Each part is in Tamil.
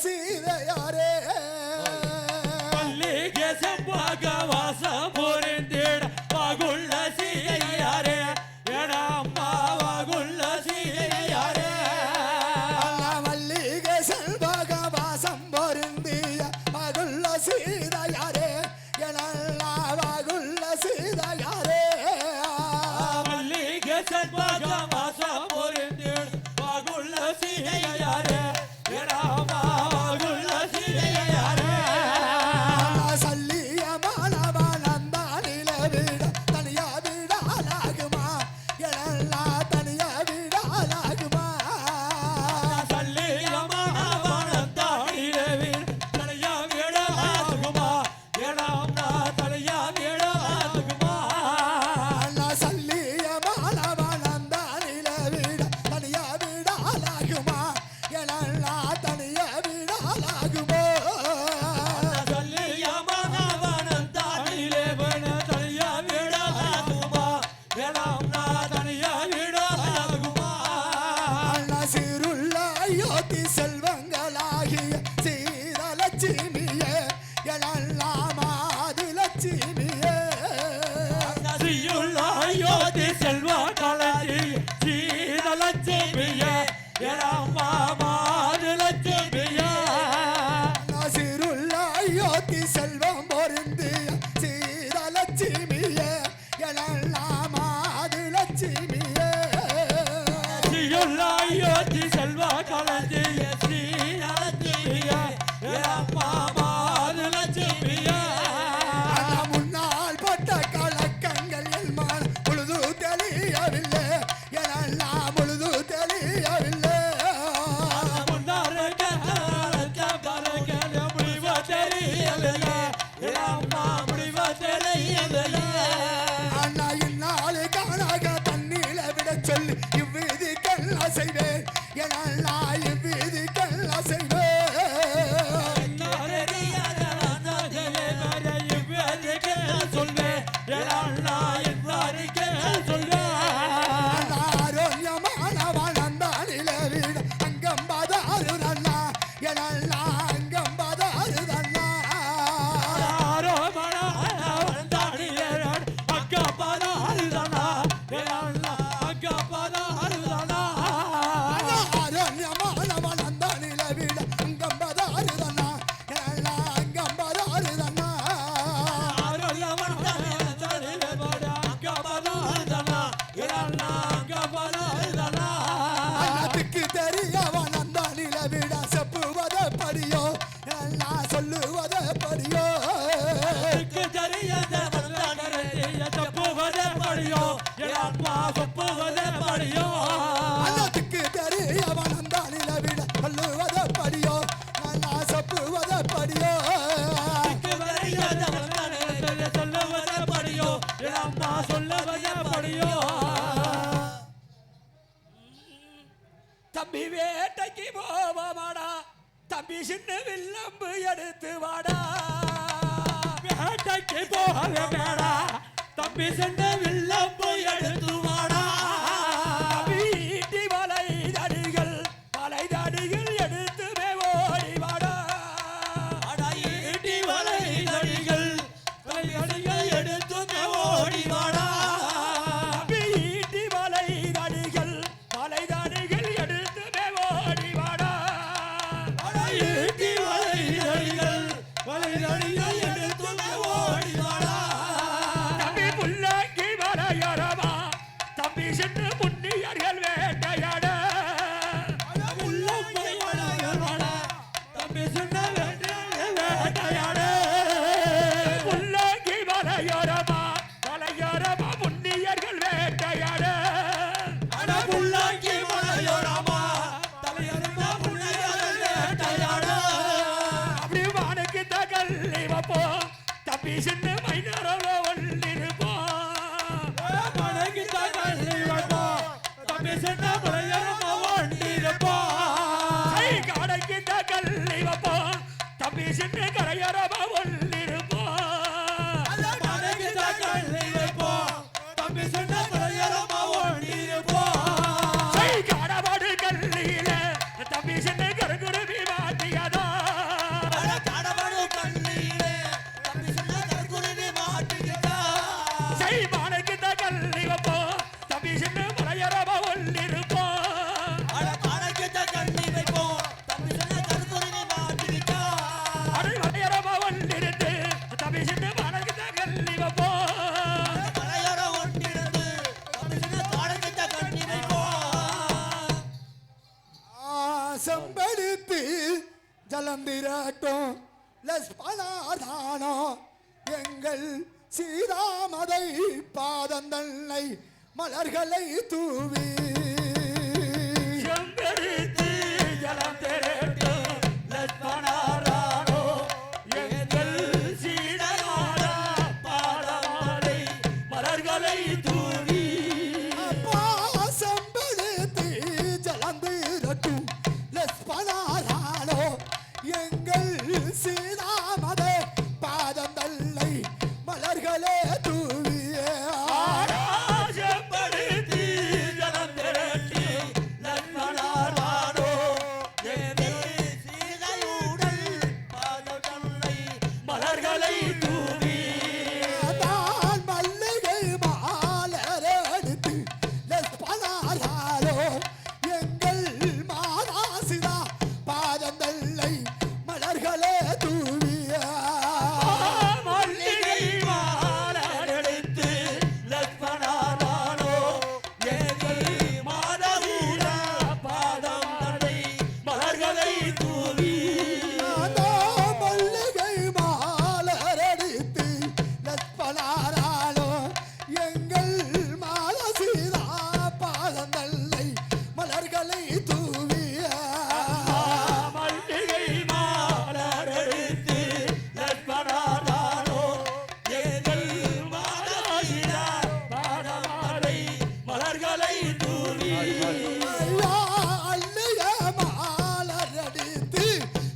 சீதையாரே மல்லிகை செம்பாக வாசம் புரிந்திட வாகுள்ள சீதையாரே என அம்மா வாகுள்ள சீதையாரே மல்லிகை செல்வாக வாசம் பொருந்திய வாகுள்ள சீதையாரே என வாகுள்ள சீதையாரே மல்லிகை செம்பாக வாசம் புரிந்திட வாகுள்ள சீதையாரே என அம்மா வாகுள்ள சீதையாரே சல்லிய மாணவனந்தானில விட தனியா விடாலாகுமா எழல்லா தனியா விடாலாகுமா சல்லியமானவனந்தானில விட தனியா விடாலாகுமா என அம்மா தனியா விடாலாகுமா சல்லிய மாணவனந்தானில விட தனியா விடாலாகுமா எழல்லா தனியா விடாலாகுமோ சிறுள்ள அயோத்தி செல்வங்களாகிய சீரலட்சுமியே எழல்லா மாதுலட்சுமியே சிறுள்ள அயோத்தி செல்வம் பொருந்திய சீரலட்சுமியே எழல்லா மாதுலட்சுமியே செல்வா கலஞ்சிய ஸ்ரீலட்சுமிய மாதுலட்சுமிய முன்னால் பட்ட கலக்கங்கள் எல்மான பொழுது தெளியவில்லை எல்லாம் பொழுது தெளியவில்லை அண்ணா இந்நாள் காணாக தண்ணீர விட சொல்லி இவ்விதிக்கெல்லாம் செய்வேன் எல்லாம் இவ்விதிக்கெல்லாம் செய்வேன் ஆரோக்கியமானவனந்தானில விட அங்கம்பதாரு தன்னா எல்லாம் அங்கம்பதாரு தன்னா ஆரோக்கியமானவனந்தானில விட அங்கம்பதாரு தன்னா எல்லாம் அங்கம்பதாரு தன்னா அதுக்கு தெரியவனந்தானில விட செப்புவத படியோ எல்லாம் சொல்லுவத படியோ அதுக்கு தெரியவனந்தானில விட சொல்லுவத படியோ எல்லாம் செப்புவத படியோ தம்பி வேட்டைக்கு போவமாடா தம்பி சின்ன வில்லம்பு எடுத்து வாடா வேட்டைக்கு போக வேடா தம்பி சின்ன வில்லம்பு எடுத்து வாடா வீட்டி வலைதடிகள் எடுத்து ஓடி வாடா ஈட்டி வலைதடிகள் எடுத்து ஓடி வாடா வீட்டி வலைதடிகள் எடுத்து ஓடி வாடா ஈட்டி வலைதடிகள் எடுத்து ஓடி வாடா தம்பி புல்லாங்கி வரையறவா தம்பி சென்று முன்னியர்கள் வேட்டையாட தம்பி சொன்ன வேட்டையாட புல்லாங்கி வரையறவா முன்னியர்கள் வேட்டையாட புல்லாங்கி வரையறவா முன்னியர்கள் வேட்டையாட அப்படி வானுக்கு தகல் வைப்போ தம்பி சின்ன மைனரோட ஒன்றிருப்போம் வானுக்கு தகல் வைப்போ தம்பி சின்ன மைனரோட ஒன்றிருப்போம் காடைக்கு தகல் வைப்போ தம்பி சின்ன கரையரவா ஒன்றிருப்போம் வானுக்கு தகல் வைப்போ தம்பி சின்ன கரையரவா ஒன்றிருப்போம் காடவாடு கல்லியில தம்பி சின்ன கருகுருவி மாட்டியதா ஜலந்திரட்டும் லஸ்பனாதானோ எங்கள் சீதாமதை பாதந்தன்னை மலர்களை தூவி செம்பெருத்து ஜலம் திரட்டும் லட்சுமணரானோ எங்கள் சீடனான பாதமாலை மலர்களை தூவி அப்பா செம்பெழுத்தி ஜலந்திரட்டும் லஸ்பனாதானோ எங்கள் சீதாமதை பாதந்தன்னை மலர்களே தூவியே செம்பெருத்து ஜலம் திரட்டி லட்சுமணரானோ எங்கள் சீதையுடன் பாதங்களை மலர்களை தூவி நான் மல்லிகை மாலரெடுத்து லஸ்பனாராலோ எங்கள் மாதாசிதா பாதந்தல்லை மலர்களே தூவிய மல்லிகை மாலரெடுத்து லட்சுமணரானோ எங்கள் மாதவீரா பாதம் தடை மலர்களை தூவி நான் மல்லிகை மாலரெடுத்து லஸ்பனாராலோ எங்கள் மாதாசிதா பாதந்தல்லை மலர்களை தூவிய மல்லிகை மாலரெடுத்து லட்சுமணரானோ எங்கள் மாதவீரா பாதமாலை மலர்களை தூவி ஐயா அல்லைய மாலரெடுத்து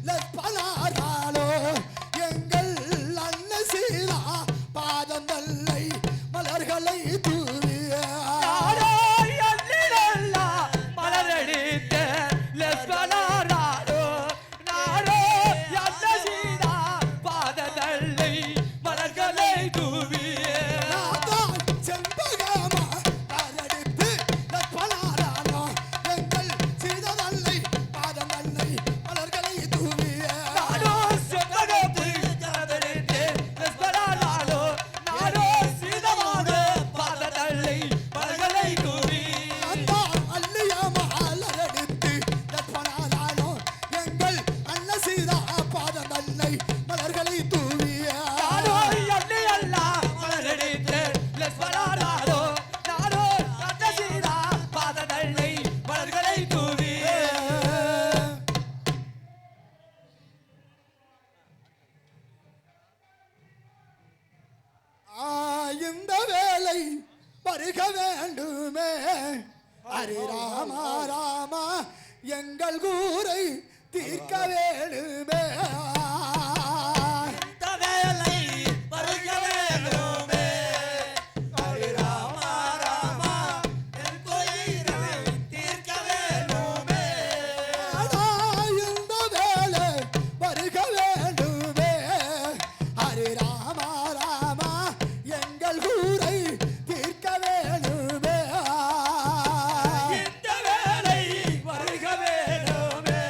லஸ்பனாராலோ எங்கள் அன்ன சீதா பாதந்தல்லை மலர்களை தூவிய யாரோ எண்ணிலல்லா மலரடித்த லட்சுமணரானோ நாரோ எண்ண சீதா பாததல்லை மலர்களை தூவியே நாதான் செண்பகமா காலடித்து லஸ்பனாராலோ எங்கள் சீததல்லை பாதந்தல்லை மலர்களை தூவிய நானோ செவ்வகத்து ஜலதரித்து லட்சுமணரானோ நானோ சீதமான பாததல்லை மலர்களை தூவி நாதான் அல்லைய மாலரெடுத்து லஸ்பனாராலோ எங்கள் அன்ன சீதா பாதந்தல்லை மலர்களை தூவிய நானோ எண்ணிலல்லா மலரடித்த லட்சுமணரானோ நானோ எண்ண சீதா பாததல்லை மலர்களை தூவி இந்த வேலை வருக வேண்டுமே ஹரி ராமா ராமா எங்கள் கூரை தீர்க்க வேண்டுமே இந்த வேலை வருக வேண்டுமே ஹரி ராமா ராமா என் கோயிலை தீர்க்க வேண்டுமே ஆனா இந்த வேலை வருக வேண்டுமே ஹரி ராமா ராமா எங்கள் கூரை தீர்க்க வேண்டுமே இந்த வேலை வருக வேண்டுமே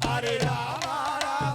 ஹரி ராமா ராமா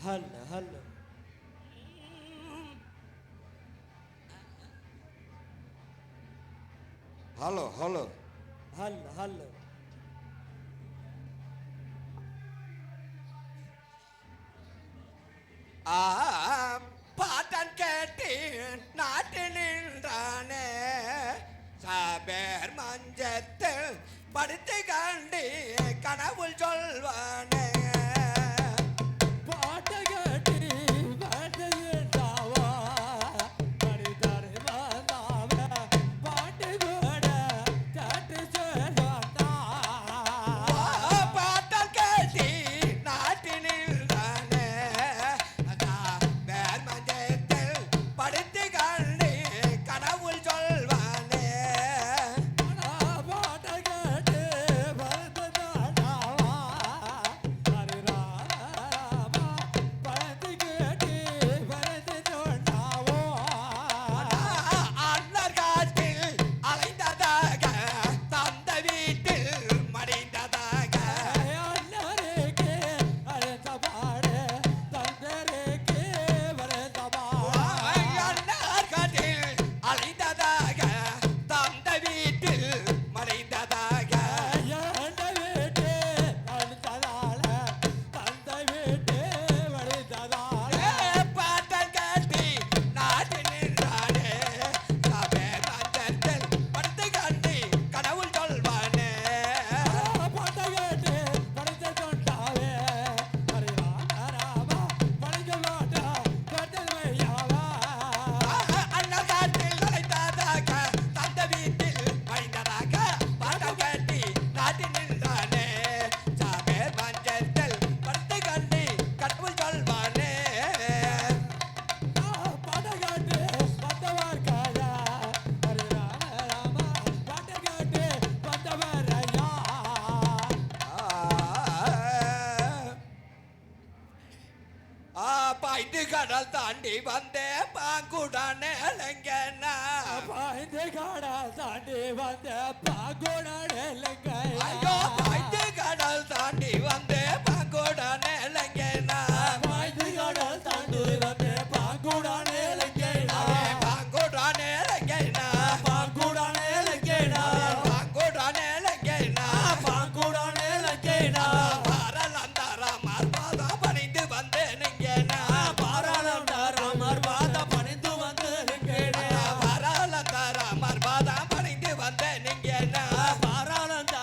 ஹல்ல ஹல்ல ஹலோ ஹலோ ஹல்ல ஹல்ல பாட்டன் கேட்டு நாட்டு நின்றானே சாபேர் மஞ்சத்தில் படுத்து கண்டு கனவுள் சொல்வானே பாட்டை கேட்டு பாட்டுதாவா படித்தாரு வந்தாவ பாட்டு கூட காட்டு சொல்வானா பாட்டன் கேட்டு நாட்டு நின்றானே சாபேர் மஞ்சத்தில் படுத்து கண்டு கனவுள் சொல்வானே பாட்டை கேட்டு பரததானாவா ஹரிராமா பழத்து கேட்டு பரத சொன்னாவோ அண்ணர் காட்டில் அலைந்ததாக தந்த வீட்டில் மடிந்ததாக அண்ணருக்கு அழைத்த பாடு தந்தருக்கு வரத பாடு அண்ணர் காட்டில் அலைந்ததாக தந்த வீட்டில் மடிந்ததாக ஏண்ட வீட்டு அழுத்ததால தந்தை வீட்டு வழித்ததால பாட்டன் காட்டி நாட்டு நின்றானே சபே மஞ்சத்தில் படுத்து கண்டு கடவுள் சொல்வானே பாட்டை கேட்டு படித்த சொன்னாவே ஹரிராமா படிக்க மாட்டா கட்டல் வையாவா அண்ணர் காட்டில் அலைந்ததாக தந்த வீட்டில் மடிந்ததாக பாட்டம் கட்டி நாட்டி நின்றானே சாபே மஞ்சத்தில் படுத்து கண்டு கடவுள் சொல்வானே பாட்டை கேட்டு வந்தவர் காயா ஹரிராமா பாட்டை கேட்டு வந்தவர் ஐயா பாய்ந்து கடல் தாண்டி வந்தே பாங்குடானே லங்கனா பாய்ந்து காடா தாண்டி வந்த பாகுடலுங்க ஐயோ பாய்ந்து கடல் தாண்டி வந்தே பாங்குடானே லங்கனா பாய்ந்து கடல் தாண்டி வந்த பாகுடலுங்க பாங்குடானே லங்கனா பாகுடலுங்க பாங்குடானே லங்கனா பாகுடலுங்க பாரலந்தார மார்பாதா பணிந்து வந்தேனுங்கனா பாராளர் பாத பணிந்து வந்து பாரலந்தார மார்பாதா பணிந்து வந்தேனுங்கனா பாராளர்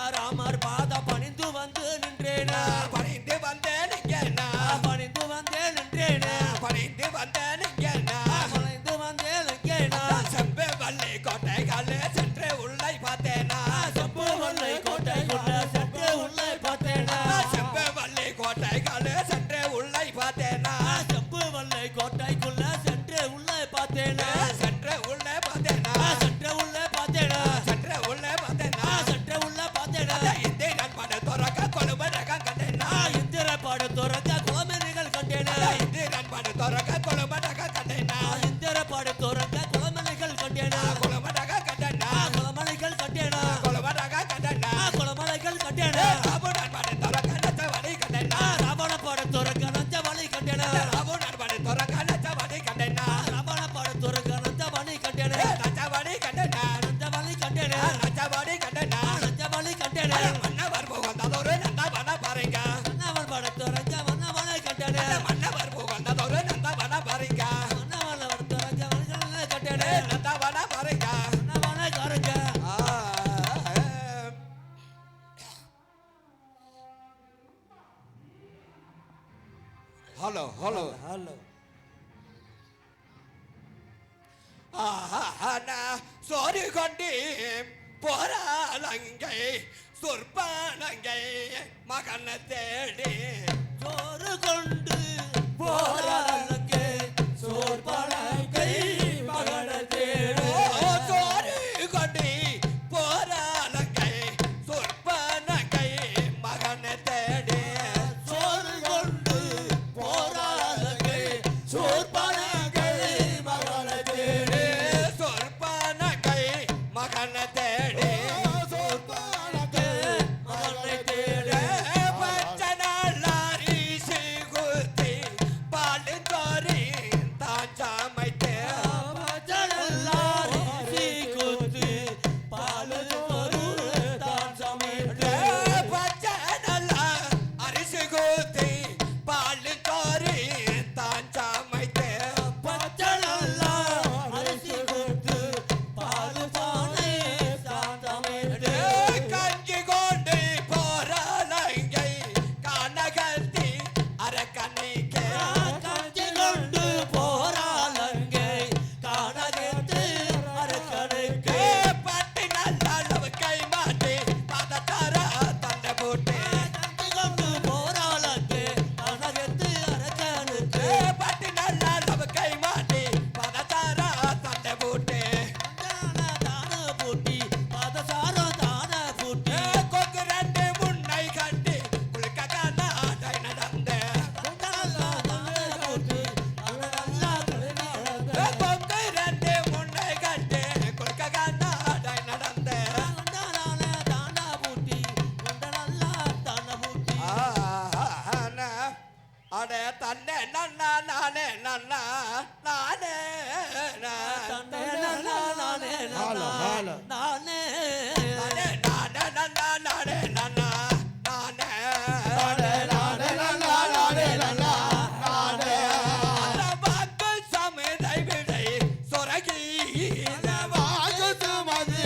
பாத பணிந்து வந்து நின்றேனா பணிந்து வந்தேனுங்கனா பணிந்து வந்து நின்றேனா பணிந்து வந்தேனுங்கனா பணிந்து வந்து நின்றேனா செம்பு வள்ளி கோட்டைகளே சென்று உள்ளே பார்த்தேனா செப்பு வல்லை கோட்டைக்குள்ள சென்று உள்ளே பார்த்தேனா செம்பு வள்ளி கோட்டைகளே சென்று உள்ளே பார்த்தேனா செப்பு வல்லை கோட்டைக்குள்ள சென்று உள்ளே பார்த்தேனா சென்று உள்ளே பார்த்தேனா சென்று உள்ளே பார்த்தேனா சென்று உள்ளே பார்த்தேனா சென்று உள்ளே பார்த்தேனா இந்த நான் பட துறக்க கொழும்பு ரகம் கண்டேனா இந்திர பாடு துறக்க குளமணிகள் கண்டேனா இந்த நான் பட துறக்க கொழும்பு ரகம் கண்டேனா இந்திர பாடு துறக்க குளமணிகள் கண்டேனா கொழும்பு ரகம் கண்டேனா குளமணிகள் கண்டேனா கொழும்பு ரகம் கண்டேனா குளமணிகள் கண்டேனா ராபு நான் பட துறக்க நச்ச வழி கண்டேனா ராவண பாடு துறக்க நஞ்ச வழி கண்டேனா ராபு நான் பட துறக்க நச்ச வழி கண்டேனா ராவண பாடு துறக்க நஞ்ச வழி கண்டேனா நச்ச வழி கண்டேனா நஞ்ச வழி கண்டேனா நச்ச வழி கண்டேனா நஞ்ச வழி கண்டேனா மன்னவர் புகழ்ந்ததொரு நந்தவன பாருங்க மன்னவன் பாடு துறக்க மன்னவனை கண்டேனா மன்னவர் புகழ்ந்ததொரு நந்தவன பாருங்க மன்னவன் துறக்க மன்னவனை கண்டேனா நந்தவன பாருங்க மன்னவனை கருங்க ஹலோ ஹலோ ஹலோ சோறு கொண்டு போராளங்கை சொற்பானங்கை மகனை தேடி சோறு கொண்டு போராளங்கே சோர்பலங்கை மகனை தேடு சோறு கொண்டு போராளங்கை சொற்பானங்கை மகனை தேடி சோறு கொண்டு போராளங்கே சோர்பலங்கை மகனை தேடு சொற்பானங்கை மகனை தேடி சோர்பலங்கை மகனை தேடு பச்சை நாளாரி சிகுத்தி நானே நானே நானே நானே நானே நானே நானே வாக்கு சமதை விடை சொரகி வாக்கு சமதை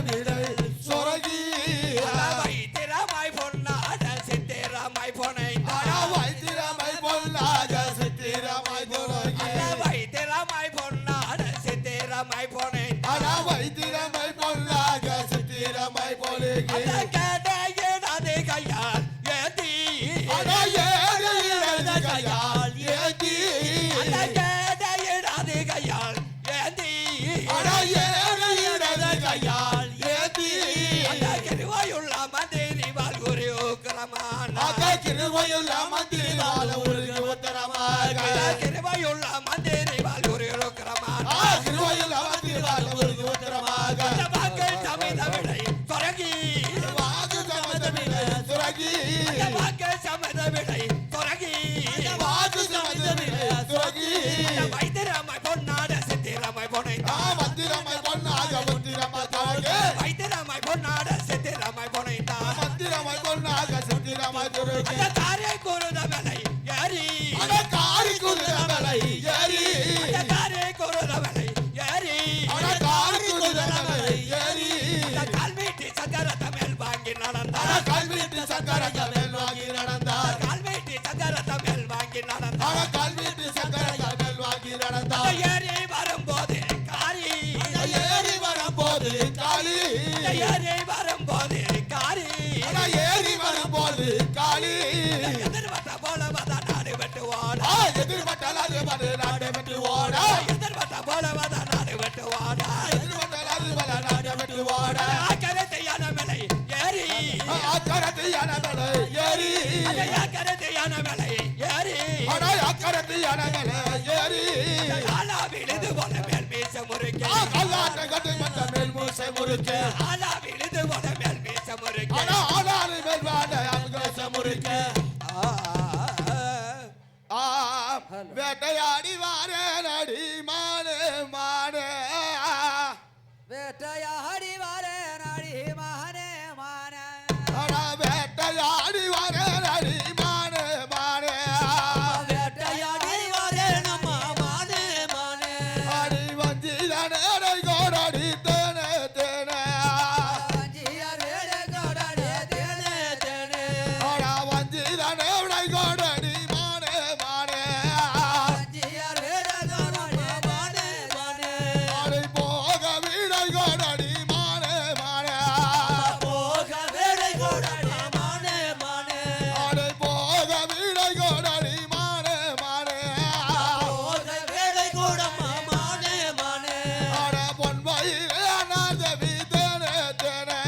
விடை சொரகி வைத்திரமாய் பொன்னாட சித்திரமாய் பொனை வைத்திரமாய் பொன்னாட சித்திரமாய் பொனை வைத்திரமாய் பொன்னாக சித்திரமாய் பொனை கேடையிடாதே கையால் ஏதி கையால் ஏதி கேடையிடாதே கையால் ஏதி கையால் ஏதி கிருவையுள்ள மந்திரி வாழ்குரி உக்கிரமான கிருவையுள்ள மந்திரி வாழ்குரி உத்தரமாக கிருவையுள்ள மந்திரி வாழ்குரி உக்கிரமான கிருவையுள்ள மந்திரி வாழ்குரி உத்தரமாக வாக்கள் சமத விடை சொரகி வாக்கு சமத விடை சொரகி வாக்கள் சமத விடை சொரகி வாக்கு சமத விடை சொரகி வைத்திரமாய் பொன்னாட சித்திரமாய் பொனை மந்திரமாய் பொன்னாக மந்திரமாய் தாங்க வைத்திரமாய் பொன்னாட சித்திரமாய் பொனை மந்திரமாய் பொன்னாக சித்திரமாய் துருகி அந்த காரை குருத மலை ஏறி அந்த காரி குருத மலை ஏறி அந்த காரை குருத மலை ஏறி அந்த காரி குருத மலை ஏறி கால்வீட்டி சக்கரத்த மேல் வாங்கி நடந்தார் கால்வீட்டி சக்கரத்த மேல் வாங்கி நடந்தார் கால்வீட்டி சக்கரத்த மேல் வாங்கி நடந்தார் கால்வீட்டி சக்கரத்த மேல் வாங்கி நடந்தார் ஏறி வரும்போது காரி ஏறி வரும்போது காளி ஏறி வரும்போது காரி ஏறி வரும்போது காளி எதிர்வட்ட போல வத நாடு விட்டு ஓட எதிர்வட்ட நாடு விட்டு ஓட எதிர்வட்ட போல வத நாடு விட்டு ஓட எதிர்வட்ட நாடு விட்டு ஓட ஆக்கரத்தையான மலை ஏறி ஆக்கரத்தையான மலை ஏறி ஆக்கரத்தையான மலை ஏறி ஆக்கரத்தையான மலை ஏறி ஆலா விழுது போல மேல் மீச முறுக்கே ஆலாட்ட கட்டு மட்ட மேல் மீச முறுக்கே ஆலா விழுது போல மேல் மீச முறுக்கே ஆலா மேல் வாட மீச முறுக்கே வேட்டையாடி வாரே நடி மானே மானே வேட்டையாடி வாரே நாடி மானே மானே வேட்டையாடி வாரே நடி மானே மானே வேட்டையாடி வாரே நம்ம மானே மானே அடி வஞ்சிதானே கோடடி தேனே தேனே வஞ்சியரே கோடடி தேனே தேனே வஞ்சிதானே கோடடி மானே மானே வஞ்சியரே கோடடி மானே மானே அடி போக வீடை கோடடி மானே மானே போக வேடை கோடடி மானே மானே அடி போக வீடை கோடடி மானே மானே போக வேடை கோடம்மா மானே மானே அட பொன்வயிலே அநாதவி தேனே தேனே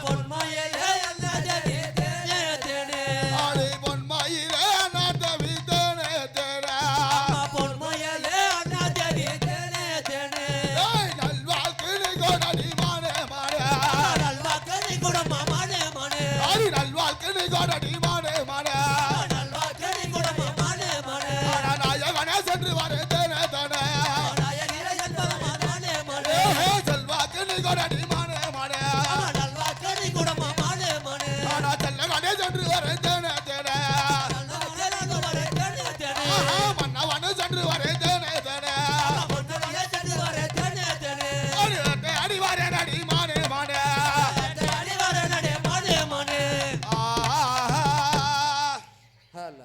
பொன்மையிலே அல்லதே தேனே தேனே அடி பொன்வயிலே அநாதவி தேனே தேனே பொன்மையிலே அண்ணாதேவி தேனே தேனே ஏய் நல்வாழ்க்கை கோடடி மானே மானே நல்வாக்கனை குடம்மா மானே மானே அடி நல்வாழ்க்கை கோடடி மானே மானே நல்வாக்கனை குடம்மா மானே மானே அட நாயகனே சென்று வரே தேனே தேனே நாயகிரே என்பவமா மானே மானே செல்வாக்கை கோடடி மானே மானே நல்வாக்கனை குடம்மா மானே மானே அட செல்லகனே சென்று வரே தேனே தேனே நல்வாக்கனை வரே தேனே தேனே மன்னவனே சென்று வரே தேனே தேனே பொன்னையே சென்று வரே தேனே தேனே அடி வரே நடி மானே மானே அடி வரே நடி மானே மானே ஹல்ல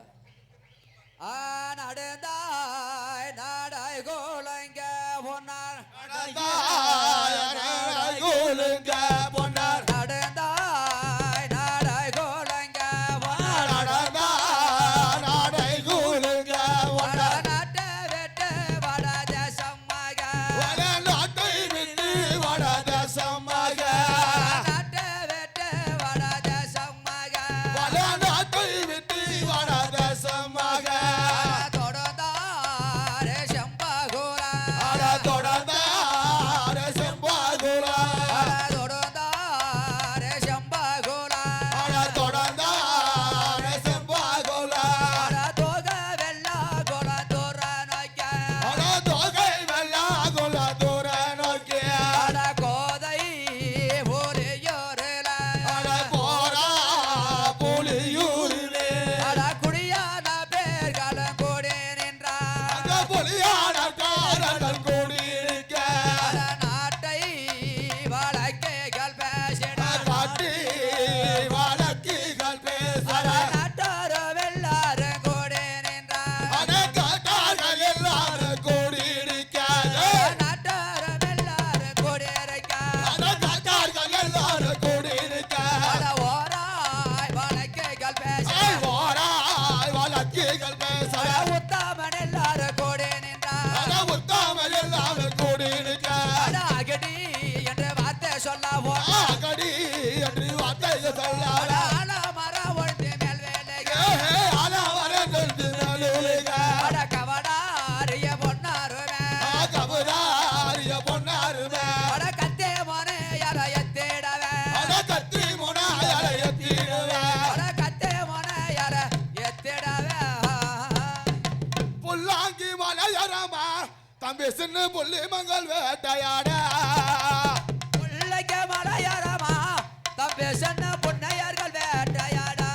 நடந்தாய் நாடாய் கோலங்க பொன்னார் கோலுங்க பொன்னார் நடந்தாய் நாடாய் கோலங்க பொன்னார் நாடை கோலுங்க பொன்னார் நாட்ட வெட்ட வட தேசமாக வட நாட்டை விட்டு வட தேசமாக நாட்ட வெட்ட வட தேசமாக வட நாட்டை விட்டு வட தேசமாக தொடர்ந்தாரே செம்பகோரா அட தொடர்ந்தார மந்திரிகள் பேசல உத்தாமன் எல்லாரும் கூடி நின்றார் உத்தாமல் எல்லாரும் கூடி நிற்க அகடி என்று வார்த்தை சொல்லவோ அகடி என்று வார்த்தையை சொல்லாத மர ஒழுந்து மேல் வேலைகள் கவடாரிய பொன்னாருமே கபராரிய பொன்னாருமே கத்தே மோனே யார எத்திடவே கத்தி முனாயலை எத்திடுவே கத்தே மோனே யார எத்திடவே புல்லாங்கி மலையரமா தம்பி சின்ன புள்ளி மங்கள் வேட்டையாட புள்ளைக்கு மலையரமா தம்பி சொன்ன புன்னையர்கள் வேட்டையாடா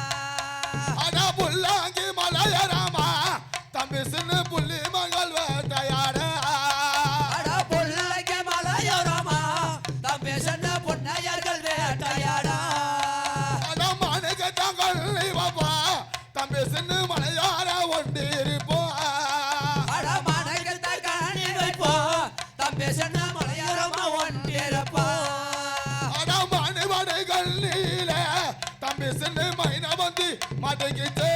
ஆனா புல்லாங்கி மலையரமா தம்பி சின்ன புள்ளி மங்கள் வேட்டையாட புள்ளைக்கு மலையரமா தம்பி சொன்ன புன்னையர்கள் வேட்டையாடா மனுக்கு தங்கள் பாப்பா தம்பி சின்ன மலையார ஒண்டி இருப்போம் தம்பி சொன்ன மலையரமா ஒன்றிருப்பா மணி மணிகள் நீல தம்பி சின்ன மைன வந்து மாட்டேங்கிட்டு